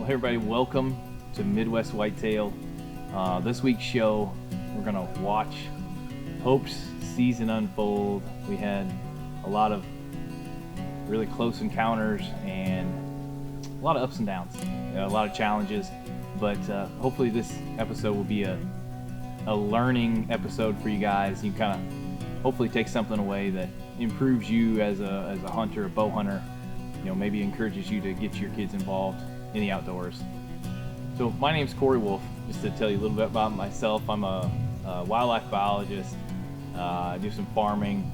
Hey everybody, welcome to Midwest Whitetail. This week's show, we're gonna watch Hope's season unfold. We had a lot of really close encounters and a lot of ups and downs, a lot of challenges, but hopefully this episode will be a learning episode for you guys. You kind of hopefully take something away that improves you as a hunter, a bow hunter, maybe encourages you to get your kids involved in the outdoors. So my name's Korey Wolfe. Just to tell you a little bit about myself, I'm a wildlife biologist. I do some farming,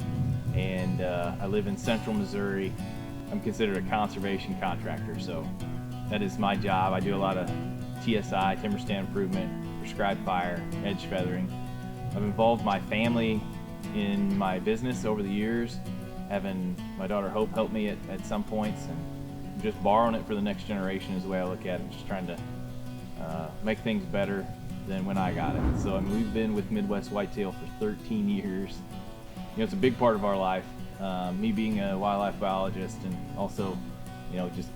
and I live in central Missouri. I'm considered a conservation contractor, so that is my job. I do a lot of TSI, timber stand improvement, prescribed fire, edge feathering. I've involved my family in my business over the years, having my daughter Hope help me at some points, and just borrowing it for the next generation is the way I look at it, just trying to make things better than when I got it. So we've been with Midwest Whitetail for 13 years. It's a big part of our life, me being a wildlife biologist, and also just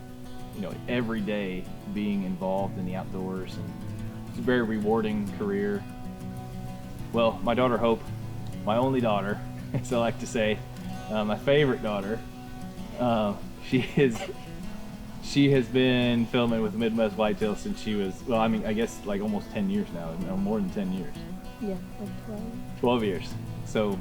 every day being involved in the outdoors, and it's a very rewarding career. Well, my daughter Hope, my only daughter, as I like to say, my favorite daughter, she has been filming with Midwest Whitetail since she was, I guess like almost 10 years now, more than 10 years. Yeah, like 12. 12 years. So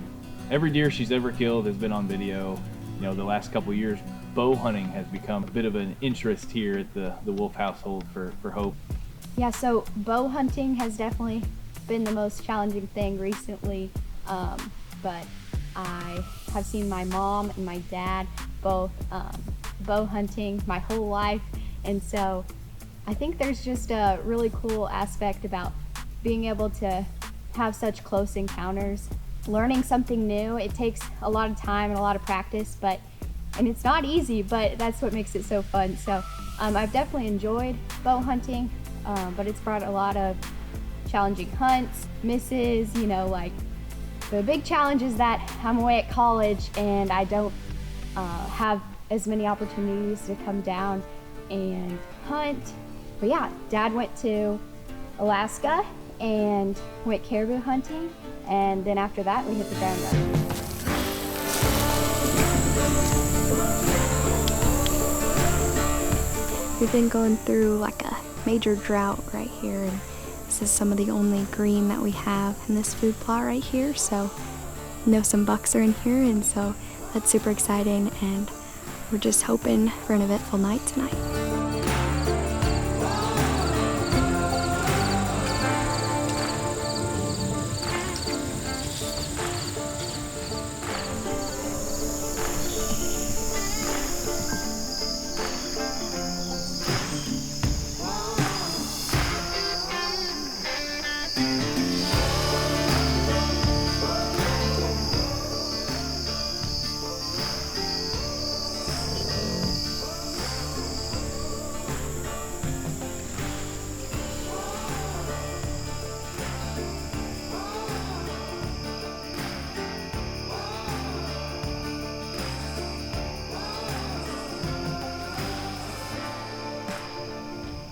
every deer she's ever killed has been on video. The last couple of years, bow hunting has become a bit of an interest here at the Wolfe household for Hope. Yeah, so bow hunting has definitely been the most challenging thing recently, but I have seen my mom and my dad both bow hunting my whole life, and so I think there's just a really cool aspect about being able to have such close encounters. Learning something new, it takes a lot of time and a lot of practice, and it's not easy, but that's what makes it so fun. So I've definitely enjoyed bow hunting, but it's brought a lot of challenging hunts, misses, like the big challenge is that I'm away at college and I don't have as many opportunities to come down and hunt. But yeah, Dad went to Alaska and went caribou hunting, and then after that we hit the ground running. We've been going through like a major drought right here, and this is some of the only green that we have in this food plot right here. So some bucks are in here, and so that's super exciting, and we're just hoping for an eventful night tonight.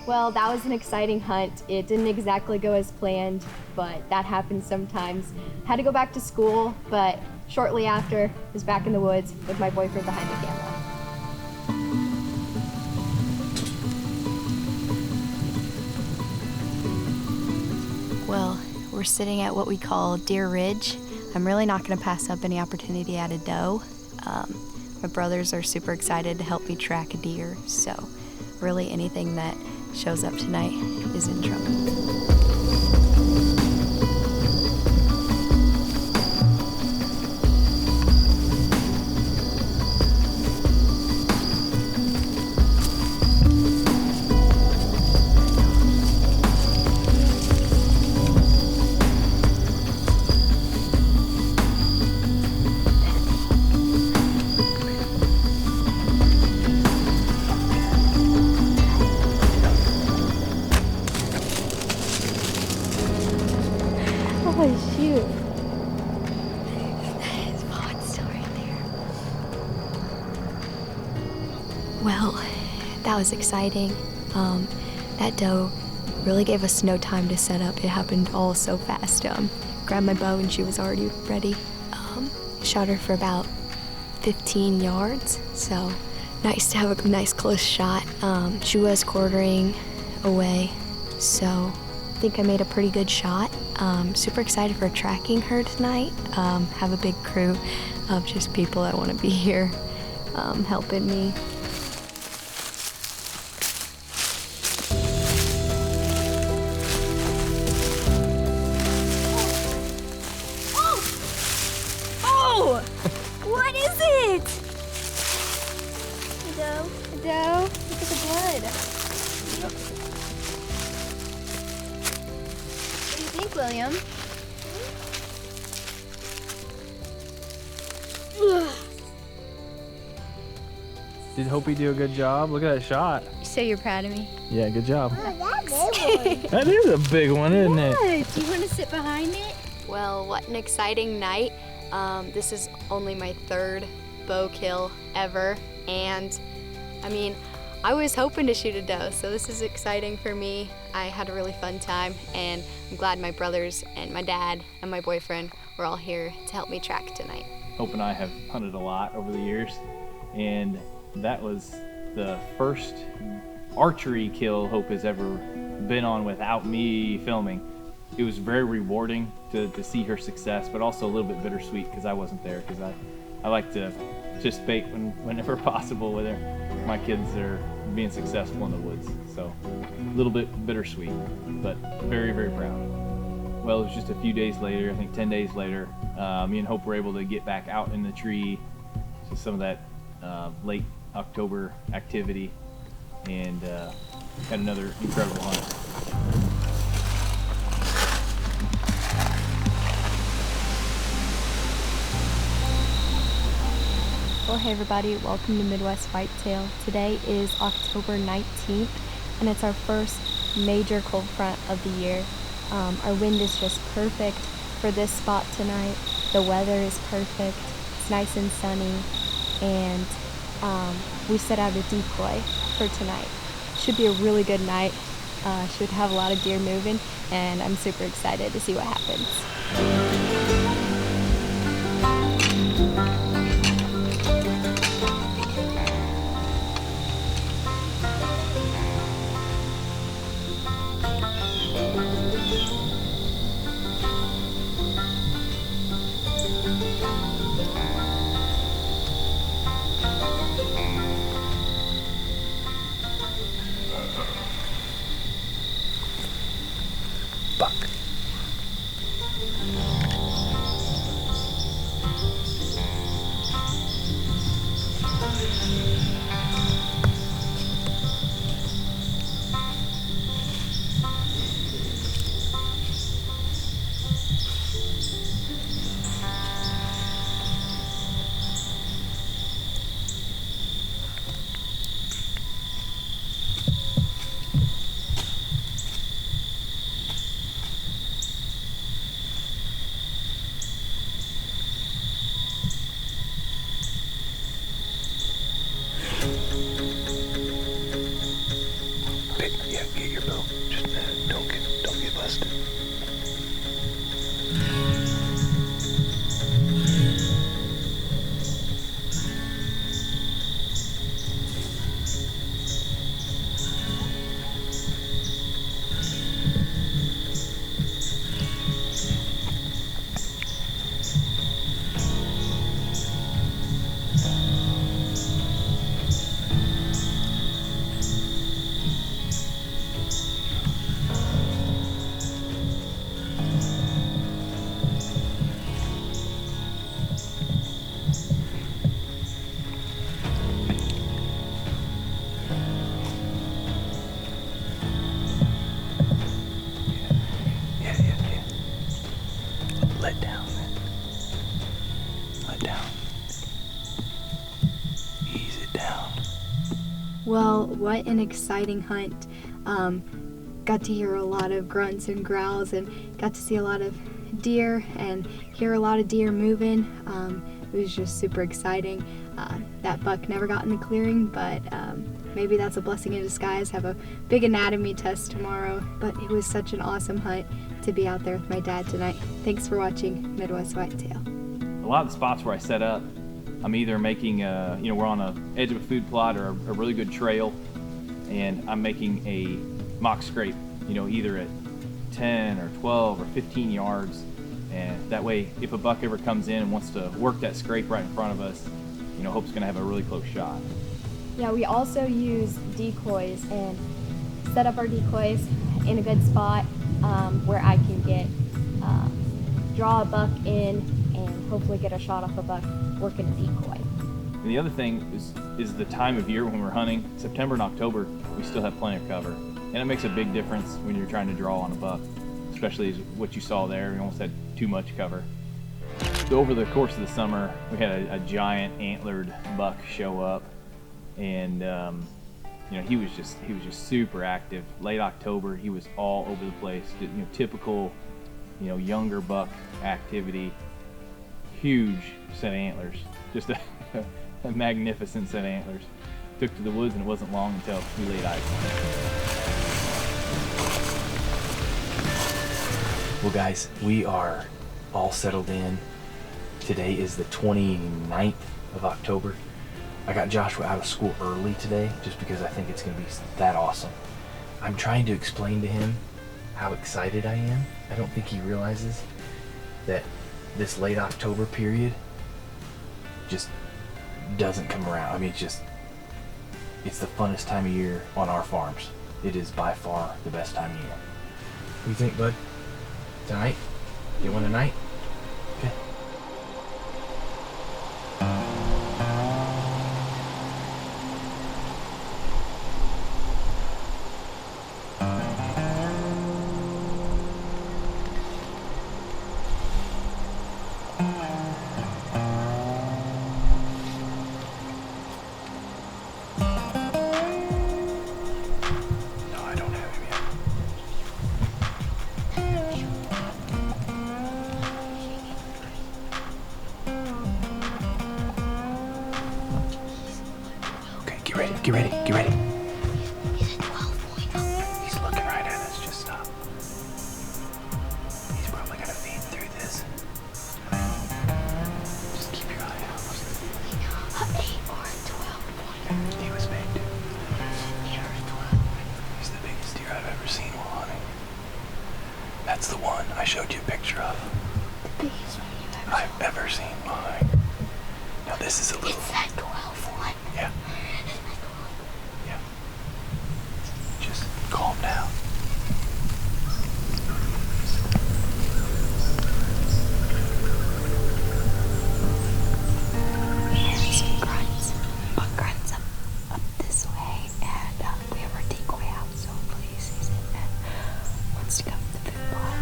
Well, that was an exciting hunt. It didn't exactly go as planned, but that happens sometimes. Had to go back to school, but shortly after, I was back in the woods with my boyfriend behind the camera. Well, we're sitting at what we call Deer Ridge. I'm really not going to pass up any opportunity at a doe. My brothers are super excited to help me track a deer, so really anything that shows up tonight is in trouble. Oh, shoot. Oh, it's still right there. Well, that was exciting. That doe really gave us no time to set up. It happened all so fast. Grabbed my bow and she was already ready. Shot her for about 15 yards, so nice to have a nice close shot. She was quartering away, so I think I made a pretty good shot. Super excited for tracking her tonight. Have a big crew of just people that want to be here helping me. What is it? A doe. A doe. Look at the blood. What do you think, William? Did Hopi do a good job? Look at that shot. So you're proud of me? Yeah, good job. Oh, That is a big one, isn't it? do you want to sit behind it? Well, what an exciting night. This is only my third bow kill ever, and I mean, I was hoping to shoot a doe, so this is exciting for me. I had a really fun time, and I'm glad my brothers and my dad and my boyfriend were all here to help me track tonight. Hope and I have hunted a lot over the years, and that was the first archery kill Hope has ever been on without me filming. It was very rewarding to see her success, but also a little bit bittersweet because I wasn't there, because I like to participate whenever possible with her. My kids are being successful in the woods, so a little bit bittersweet, but very, very proud. Well, it was just a few days later, I think 10 days later, me and Hope were able to get back out in the tree to some of that late October activity, and had another incredible hunt. Well, hey everybody, welcome to Midwest Whitetail. Today is October 19th, and it's our first major cold front of the year. Our wind is just perfect for this spot tonight. The weather is perfect. It's nice and sunny, and we set out a decoy for tonight. Should be a really good night. Should have a lot of deer moving, and I'm super excited to see what happens. Get your bow. Just don't get busted. Let down, man. Let down. Ease it down. Well, what an exciting hunt. Got to hear a lot of grunts and growls, and got to see a lot of deer and hear a lot of deer moving. it was just super exciting. That buck never got in the clearing, but maybe that's a blessing in disguise. Have a big anatomy test tomorrow, but it was such an awesome hunt to be out there with my dad tonight. Thanks for watching Midwest Whitetail. A lot of the spots where I set up, I'm either making, we're on the edge of a food plot or a really good trail, and I'm making a mock scrape, either at 10 or 12 or 15 yards. And that way, if a buck ever comes in and wants to work that scrape right in front of us, Hope's gonna have a really close shot. Yeah, we also use decoys and set up our decoys in a good spot where I can draw a buck in and hopefully get a shot off a buck working a decoy. And the other thing is the time of year when we're hunting. September and October, we still have plenty of cover. And it makes a big difference when you're trying to draw on a buck, especially as what you saw there. We almost had too much cover. So over the course of the summer, we had a giant antlered buck show up, and he was just super active. Late October, he was all over the place. Typical, younger buck activity. Huge set of antlers, just a magnificent set of antlers. Took to the woods, and it wasn't long until we laid eyes on it. Well, guys, we are all settled in. Today is the 29th of October. I got Joshua out of school early today just because I think it's going to be that awesome. I'm trying to explain to him how excited I am. I don't think he realizes that this late October period just doesn't come around. I mean, it's the funnest time of year on our farms. It is by far the best time of year. What do you think, bud? Tonight? Get one tonight? Okay. Get ready. He's at 12 He's looking right at us. Just stop. He's probably gonna feed through this. Just keep your eye out. 8 or 12. He was big, dude. 8 or 12. He's the biggest deer I've ever seen while hunting. That's the one I showed you a picture of. The biggest one I've ever seen while hunting. Now this is a little. It's that 12 one. Yeah. Just calm down. We heard some grunts. Grunts up this way, and we have our decoy out, so hopefully he sees it and wants to come to the food plot.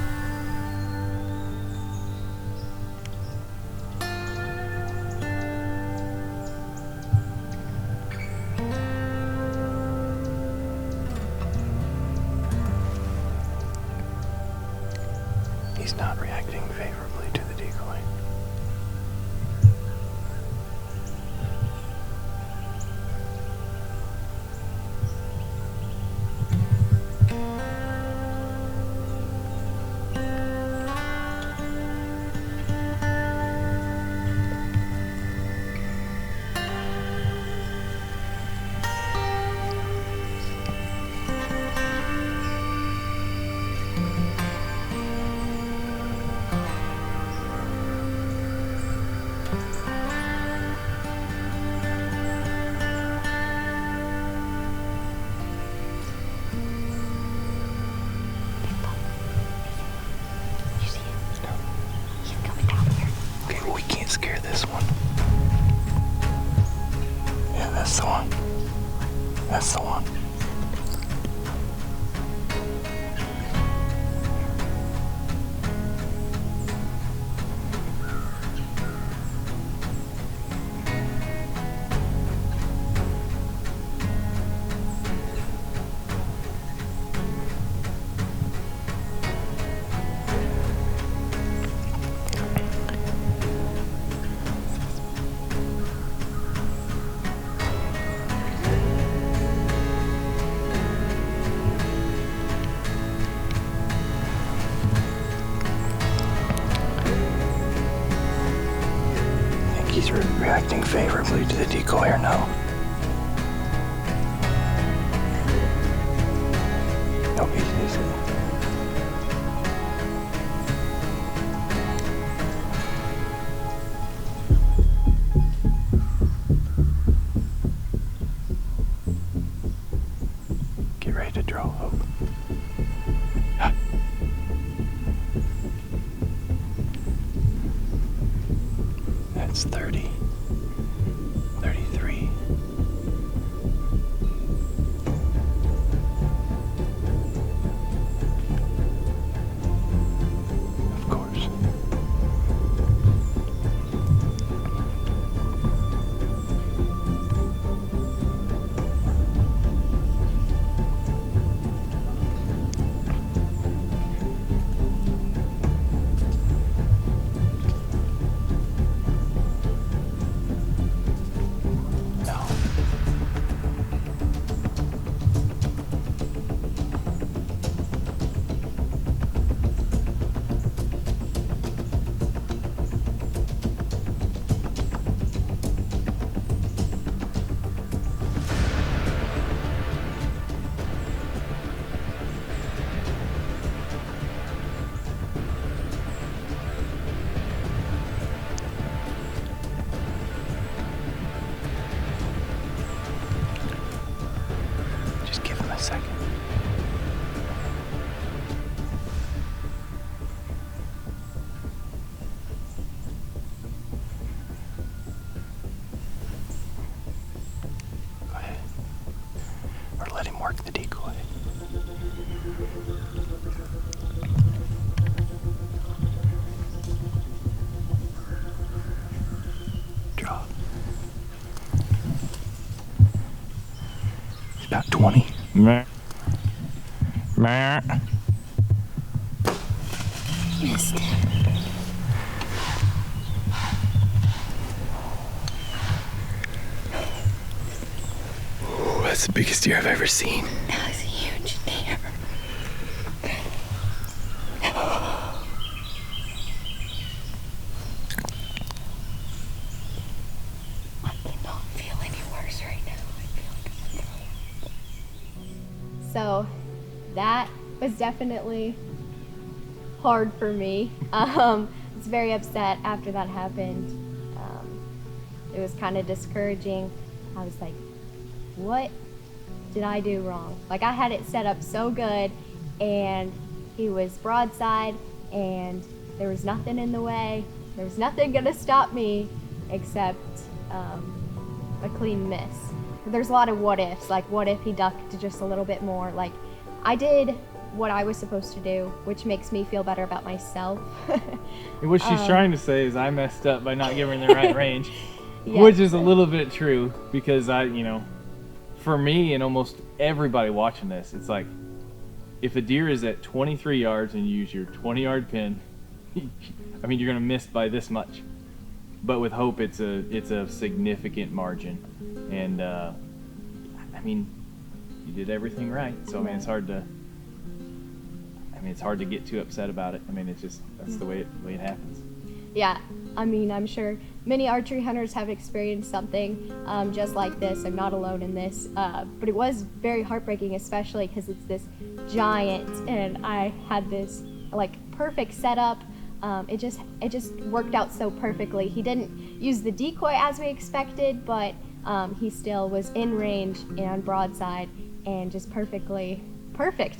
He's not reacting favorably to the decoy. reacting favorably to the decoy or no? No PTC. Get ready to draw, Hope. That's 30. 33. Of course. No. Just give him a second. Go ahead. Or let him work the decoy. Draw. It's about 20. Meh. Meh. Missed. Ooh, that's the biggest deer I've ever seen. That was a huge deer. I cannot feel any worse right now. I feel like I'm gonna throw up. So that was definitely hard for me. I was very upset after that happened. It was kind of discouraging. I was like, what did I do wrong? Like, I had it set up so good, and he was broadside, and there was nothing in the way. There was nothing gonna stop me except a clean miss. There's a lot of what ifs, like what if he ducked just a little bit more? Like, I did what I was supposed to do, which makes me feel better about myself. What she's trying to say is I messed up by not giving her the right range, Yes. which is a little bit true because for me and almost everybody watching this, it's like if a deer is at 23 yards and you use your 20-yard pin, I mean, you're gonna miss by this much. But with Hope, it's a significant margin, and I mean, you did everything right. So I mean, it's hard to. It's hard to get too upset about it. I mean, it's just that's the way it happens. Yeah, I mean, I'm sure many archery hunters have experienced something just like this. I'm not alone in this, but it was very heartbreaking, especially because it's this giant, and I had this like perfect setup. It just worked out so perfectly. He didn't use the decoy as we expected, but he still was in range and broadside, and just perfect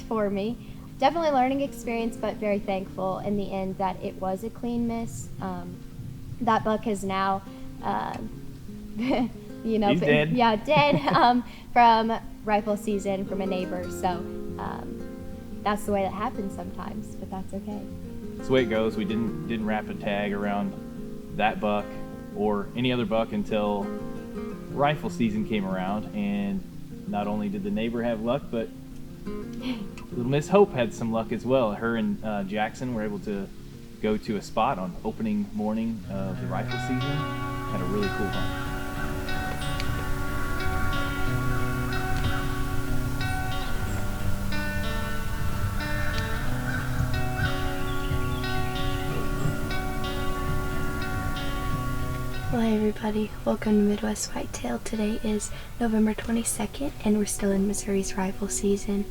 for me. Definitely learning experience, but very thankful in the end that it was a clean miss. That buck is now, He's dead. Yeah, dead from rifle season from a neighbor. So that's the way that happens sometimes, but that's okay. That's the way it goes. We didn't wrap a tag around that buck or any other buck until rifle season came around, and not only did the neighbor have luck, but little Miss Hope had some luck as well. Her and Jackson were able to go to a spot on opening morning of the rifle season. Had a really cool hunt. Well, hey everybody, welcome to Midwest Whitetail. Today is November 22nd and we're still in Missouri's rifle season.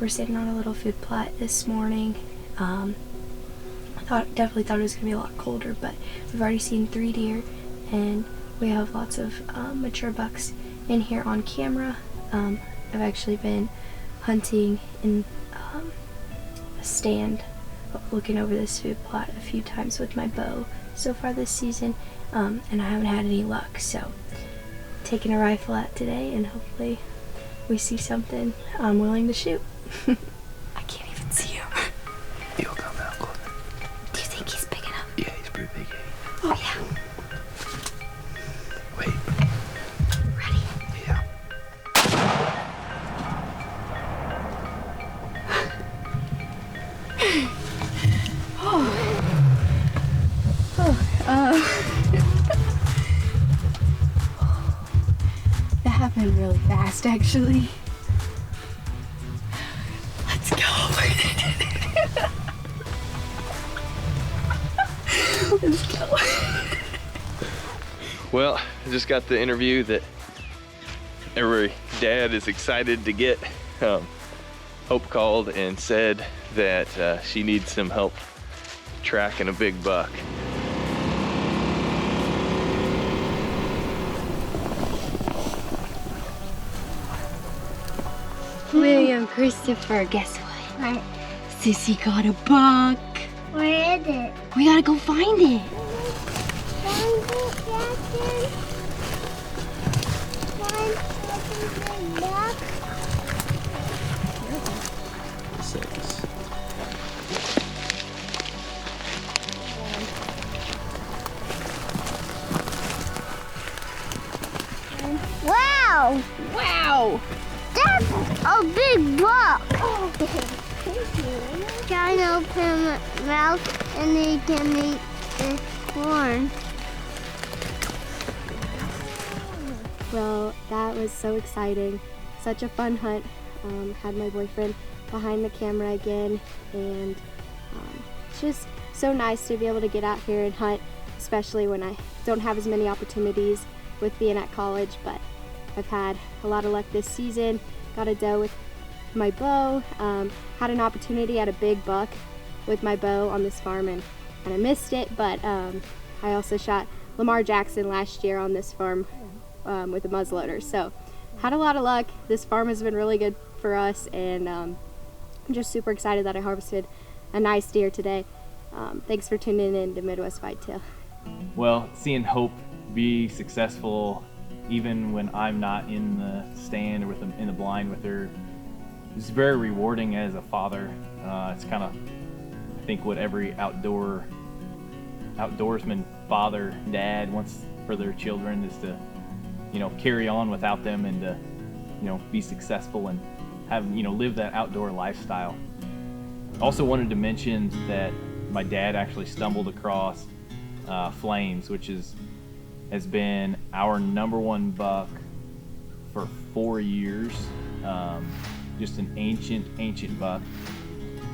We're sitting on a little food plot this morning. I definitely thought it was going to be a lot colder, but we've already seen 3 deer and we have lots of mature bucks in here on camera. I've actually been hunting in a stand looking over this food plot a few times with my bow so far this season, and I haven't had any luck, so taking a rifle out today and hopefully we see something I'm willing to shoot. I can't even see him. He'll come out closer. Do you think he's big enough? Yeah, he's pretty big. Oh yeah. Wait. Ready? Yeah. That happened really fast, actually. Let's go. Let's go. Well, I just got the interview that every dad is excited to get. Hope called and said that she needs some help tracking a big buck. William Christopher, guess what? What? Sissy got a buck. Where is it? We gotta go find it. Six. Wow! Wow! That's a big buck! Try to open my mouth and they can eat the corn. Well, that was so exciting. Such a fun hunt. Had my boyfriend behind the camera again, and it's just so nice to be able to get out here and hunt, especially when I don't have as many opportunities with being at college, but I've had a lot of luck this season. Got a doe with my bow, had an opportunity at a big buck with my bow on this farm, and I missed it, but I also shot Lamar Jackson last year on this farm with a muzzleloader, so had a lot of luck. This farm has been really good for us, and I'm just super excited that I harvested a nice deer today. Thanks for tuning in to Midwest Whitetail. Well, seeing Hope be successful even when I'm not in the stand or with them in the blind with her, it's very rewarding as a father. It's kind of, I think, what every outdoorsman, father, dad wants for their children is to, carry on without them and to, be successful and have, live that outdoor lifestyle. Also wanted to mention that my dad actually stumbled across Flames, which has been our #1 buck for 4 years. Just an ancient buck.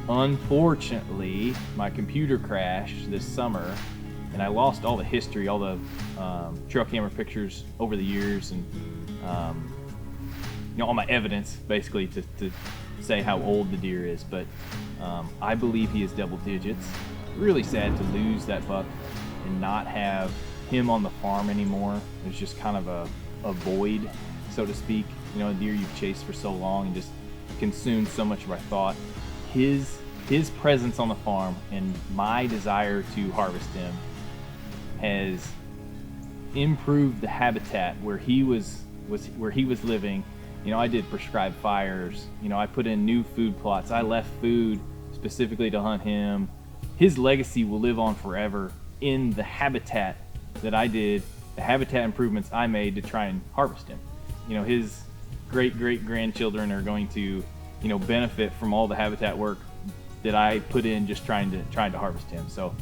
Unfortunately, my computer crashed this summer and I lost all the history, all the trail camera pictures over the years, and all my evidence basically to say how old the deer is. But I believe he is double digits. Really sad to lose that buck and not have him on the farm anymore. There's just kind of a void, so to speak. A deer you've chased for so long and just consumed so much of our thought. His presence on the farm and my desire to harvest him has improved the habitat where he was living. I did prescribed fires. I put in new food plots. I left food specifically to hunt him. His legacy will live on forever in the habitat that I did, the habitat improvements I made to try and harvest him. His great-great-grandchildren are going to, benefit from all the habitat work that I put in just trying to harvest him. So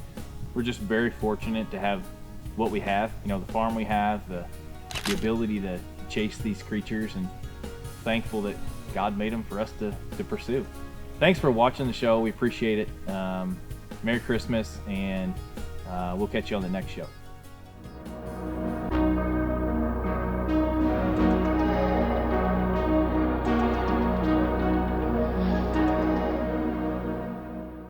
we're just very fortunate to have what we have, the farm we have, the ability to chase these creatures, and thankful that God made them for us to pursue. Thanks for watching the show. We appreciate it. Merry Christmas, and we'll catch you on the next show.